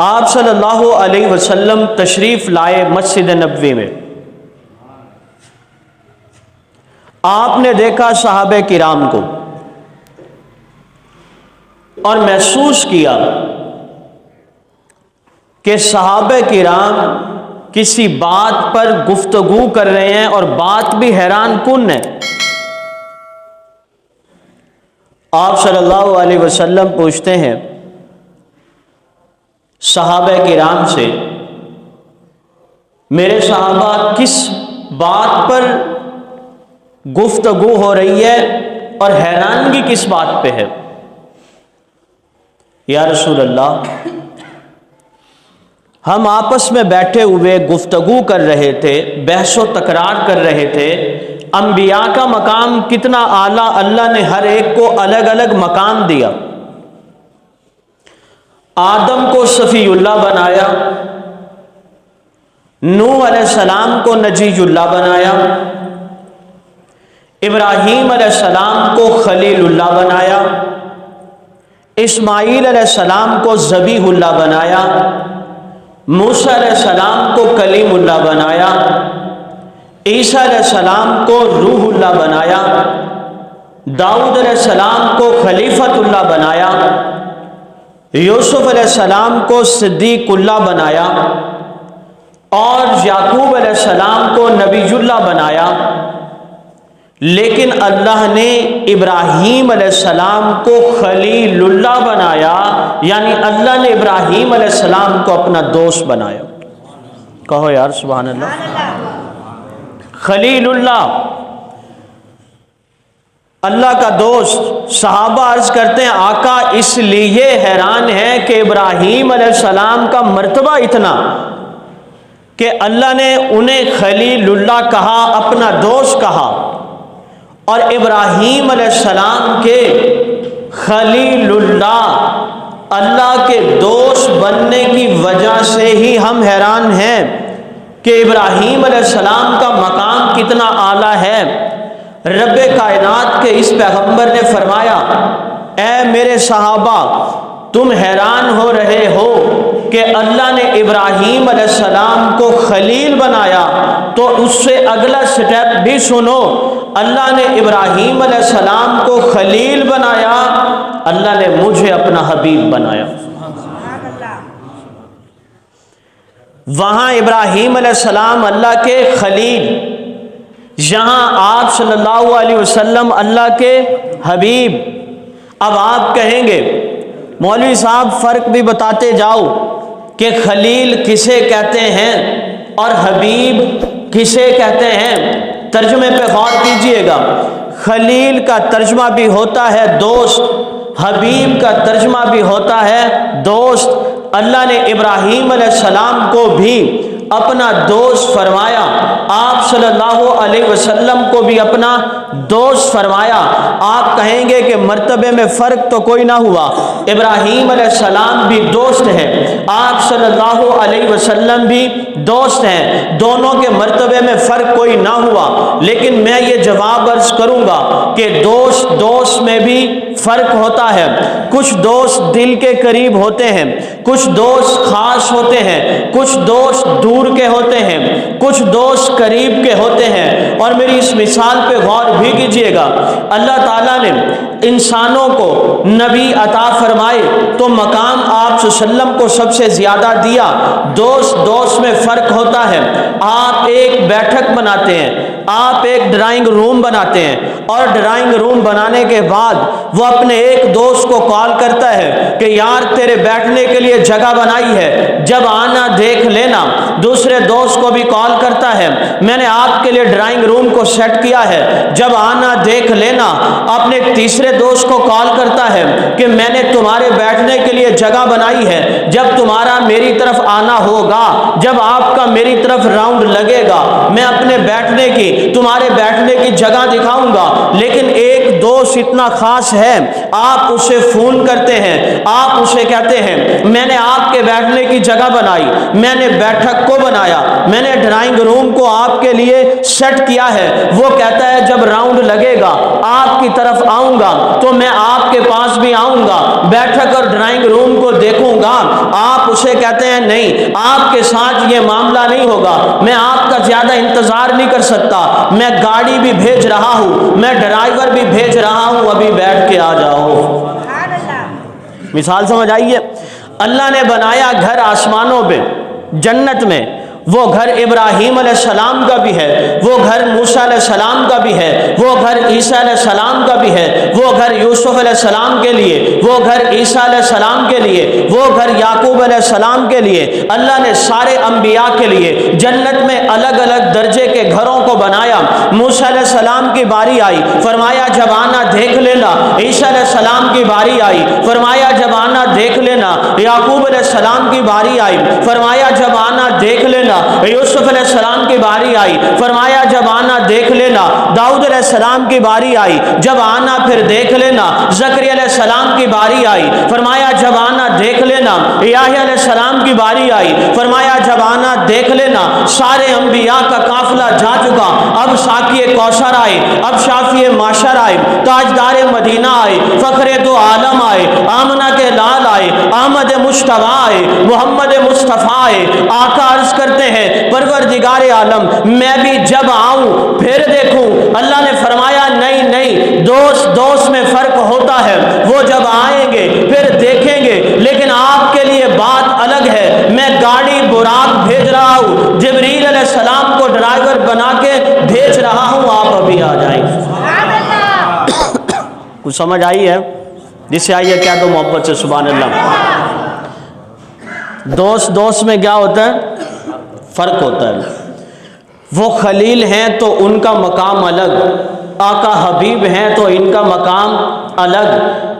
آپ صلی اللہ علیہ وسلم تشریف لائے مسجد نبوی میں. آپ نے دیکھا صحابہ کرام کو اور محسوس کیا کہ صحابہ کرام کسی بات پر گفتگو کر رہے ہیں اور بات بھی حیران کن ہے. آپ صلی اللہ علیہ وسلم پوچھتے ہیں صحابہ کرام سے، میرے صحابہ کس بات پر گفتگو ہو رہی ہے اور حیرانگی کس بات پہ ہے؟ یا رسول اللہ، ہم آپس میں بیٹھے ہوئے گفتگو کر رہے تھے، بحث و تکرار کر رہے تھے. انبیاء کا مقام کتنا اعلیٰ، اللہ نے ہر ایک کو الگ الگ مقام دیا. آدم کو صفی اللہ بنایا، نوح علیہ السلام کو نجی اللہ بنایا، ابراہیم علیہ السلام کو خلیل اللہ بنایا، اسماعیل علیہ السلام کو ذبیح اللہ بنایا، موسیٰ علیہ السلام کو کلیم اللہ بنایا، عیسیٰ علیہ السلام کو روح اللہ بنایا، داؤد علیہ السلام کو خلیفۃ اللہ بنایا، یوسف علیہ السلام کو صدیق اللہ بنایا، اور یعقوب علیہ السلام کو نبی اللہ بنایا. لیکن اللہ نے ابراہیم علیہ السلام کو خلیل اللہ بنایا، یعنی اللہ نے ابراہیم علیہ السلام کو اپنا دوست بنایا. کہو یار سبحان اللہ. خلیل اللہ، اللہ کا دوست. صحابہ عرض کرتے ہیں آقا اس لیے حیران ہیں کہ ابراہیم علیہ السلام کا مرتبہ اتنا کہ اللہ نے انہیں خلیل اللہ کہا، اپنا دوست کہا، اور ابراہیم علیہ السلام کے خلیل اللہ کے دوست بننے کی وجہ سے ہی ہم حیران ہیں کہ ابراہیم علیہ السلام کا مقام کتنا اعلیٰ ہے. رب کائنات کے اس پیغمبر نے فرمایا، اے میرے صحابہ تم حیران ہو رہے ہو کہ اللہ نے ابراہیم علیہ السلام کو خلیل بنایا، تو اس سے اگلا سٹیپ بھی سنو. اللہ نے ابراہیم علیہ السلام کو خلیل بنایا، اللہ نے مجھے اپنا حبیب بنایا. وہاں ابراہیم علیہ السلام اللہ کے خلیل، یہاں آپ صلی اللہ علیہ وسلم اللہ کے حبیب. اب آپ کہیں گے مولوی صاحب فرق بھی بتاتے جاؤ کہ خلیل کسے کہتے ہیں اور حبیب کسے کہتے ہیں. ترجمے پہ غور کیجئے گا. خلیل کا ترجمہ بھی ہوتا ہے دوست، حبیب کا ترجمہ بھی ہوتا ہے دوست. اللہ نے ابراہیم علیہ السلام کو بھی اپنا دوست فرمایا، آپ صلی اللہ علیہ وسلم کو بھی اپنا دوست فرمایا. آپ کہیں گے کہ مرتبے میں فرق تو کوئی نہ ہوا، ابراہیم علیہ السلام بھی دوست ہیں، آپ صلی اللہ علیہ وسلم بھی دوست ہیں، دونوں کے مرتبے میں فرق کوئی نہ ہوا. لیکن میں یہ جواب عرض کروں گا کہ دوست میں بھی فرق ہوتا ہے. کچھ دوست دل کے قریب ہوتے ہیں، کچھ دوست خاص ہوتے ہیں، کچھ دوست دور کے ہوتے ہیں، کچھ دوست قریب کے ہوتے ہیں. اور میری اس مثال پہ غور بھی کیجئے گا. اللہ تعالیٰ نے انسانوں کو نبی عطا فرمائے تو مقام آپ صلی اللہ علیہ وسلم کو سب سے زیادہ دیا. دوست میں فرق ہوتا ہے. آپ ایک بیٹھک بناتے ہیں، آپ ایک ڈرائنگ روم بناتے ہیں، اور ڈرائنگ روم بنانے کے بعد وہ اپنے ایک دوست کو کال کرتا ہے کہ یار تیرے بیٹھنے کے لیے جگہ بنائی ہے، جب آنا دیکھ لینا. دوسرے دوست کو بھی کال کرتا ہے، میں نے آپ کے لیے ڈرائنگ روم کو سیٹ کیا ہے، جب آنا دیکھ لینا. اپنے تیسرے دوست کو کال کرتا ہے کہ میں نے تمہارے بیٹھنے کے لیے جگہ بنائی ہے، جب تمہارا میری طرف آنا ہوگا، جب آپ کا میری طرف راؤنڈ لگے گا، میں اپنے بیٹھنے کی تمہارے بیٹھنے کی جگہ دکھاؤں گا. لیکن ایک دوست اتنا خاص ہے، آپ اسے فون کرتے ہیں، آپ اسے کہتے ہیں میں نے آپ کے بیٹھنے کی جگہ بنائی، میں نے بیٹھک کو بنایا، میں نے ڈرائنگ روم کو آپ کے لیے سیٹ کیا ہے۔ وہ کہتا ہے جب راؤنڈ لگے گا آپ کی طرف آؤں گا تو میں آپ کے پاس بھی آؤں گا، بیٹھک اور ڈرائنگ روم کو دیکھوں گا۔ آپ اسے کہتے ہیں نہیں، آپ کے ساتھ یہ معاملہ نہیں ہوگا، میں آپ کا زیادہ انتظار نہیں کر سکتا، میں گاڑی بھی بھیج رہا ہوں، میں ڈرائیور بھی بھیج رہا ہوں، ابھی بیٹھ کے آ جاؤ۔ مثال سمجھ آئی ہے؟ اللہ نے بنایا گھر آسمانوں پہ جنت میں، وہ گھر ابراہیم علیہ السلام کا بھی ہے، وہ گھر موسیٰ علیہ السلام کا بھی ہے، وہ گھر عیسیٰ علیہ السلام کا بھی ہے، وہ گھر یوسف علیہ السلام کے لیے، وہ گھر عیسیٰ علیہ السلام کے لیے، وہ گھر یعقوب علیہ السلام کے لیے۔ اللہ نے سارے انبیاء کے لیے جنت میں الگ الگ درجے کے گھروں کو بنایا۔ موسیٰ علیہ السلام کی باری آئی، فرمایا جب آنا دیکھ لینا۔ عیسیٰ علیہ السلام کی باری آئی، فرمایا جب آنا دیکھ لینا۔ یعقوب علیہ السلام کی باری آئی، فرمایا جب آنا دیکھ لینا۔ یوسف علیہ السلام کی باری آئی، فرمایا جب آنا دیکھ لینا۔ داؤد علیہ السلام کی باری آئی، جب آنا پھر دیکھ لینا۔ زکریا علیہ السلام کی باری آئی، فرمایا جب آنا دیکھ لینا۔ یحییٰ علیہ السلام کی باری آئی، فرمایا جب آنا دیکھ لینا۔ سارے انبیاء کا قافلہ جا چکا، اب ساقی کوثر آئے، اب شافی معشر آئے، تاجدار مدینہ آئے، فخر دو عالم آئے، آمنہ کے لال آئے، احمد مجتبیٰ آئے، محمد مصطفیٰ آئے۔ آقا عرض کرتے ہیں پروردگار عالم میں بھی جب آؤں پھر دیکھوں۔ اللہ نے فرمایا نہیں نہیں، دوست میں فرق ہوتا ہے، وہ جب آئیں گے پھر دیکھیں گے، لیکن آپ کے لیے بات الگ ہے۔ میں گاڑی براق بھیج رہا ہوں، جبریل علیہ السلام کو ڈرائیور بنا کے بھیج رہا ہوں، آپ ابھی آ جائیں۔ کچھ سمجھ آئی ہے؟ جس سے آئیے کہہ دو محبت سے سبحان اللہ۔ دوست میں کیا ہوتا ہے؟ فرق ہوتا ہے۔ وہ خلیل ہیں تو ان کا مقام الگ، آقا حبیب ہیں تو ان کا مقام الگ۔